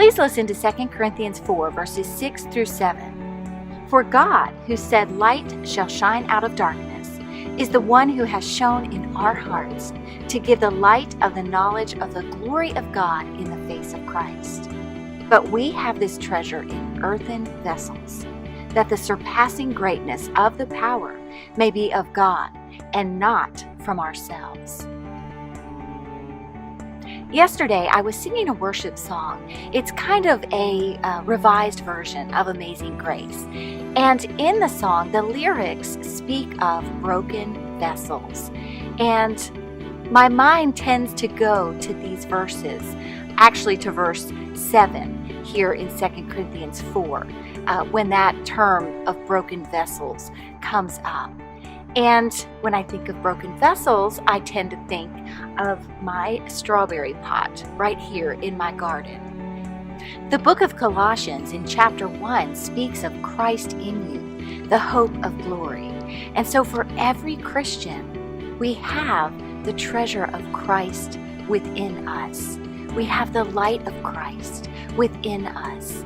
Please listen to 2 Corinthians 4, verses 6 through 7. For God, who said, "Light shall shine out of darkness," is the one who has shone in our hearts to give the light of the knowledge of the glory of God in the face of Christ. But we have this treasure in earthen vessels, that the surpassing greatness of the power may be of God and not from ourselves. Yesterday, I was singing a worship song. It's kind of a revised version of Amazing Grace. And in the song, the lyrics speak of broken vessels. And my mind tends to go to these verses, actually to verse 7 here in 2 Corinthians 4, when that term of broken vessels comes up. And when I think of broken vessels, I tend to think of my strawberry pot right here in my garden. The book of Colossians in chapter 1 speaks of Christ in you, the hope of glory. And so for every Christian, we have the treasure of Christ within us. We have the light of Christ within us.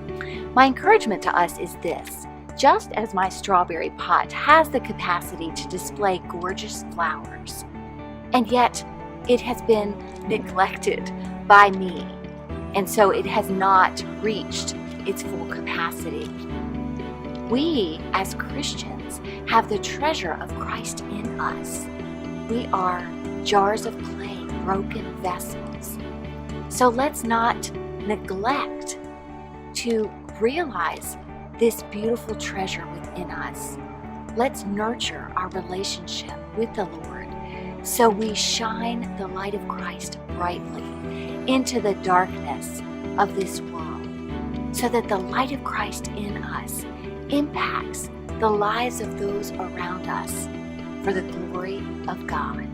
My encouragement to us is this: just as my strawberry pot has the capacity to display gorgeous flowers, and yet it has been neglected by me, and so it has not reached its full capacity, we as Christians have the treasure of Christ in us. We are jars of clay, broken vessels. So let's not neglect to realize this beautiful treasure within us. Let's nurture our relationship with the Lord so we shine the light of Christ brightly into the darkness of this world, so that the light of Christ in us impacts the lives of those around us for the glory of God.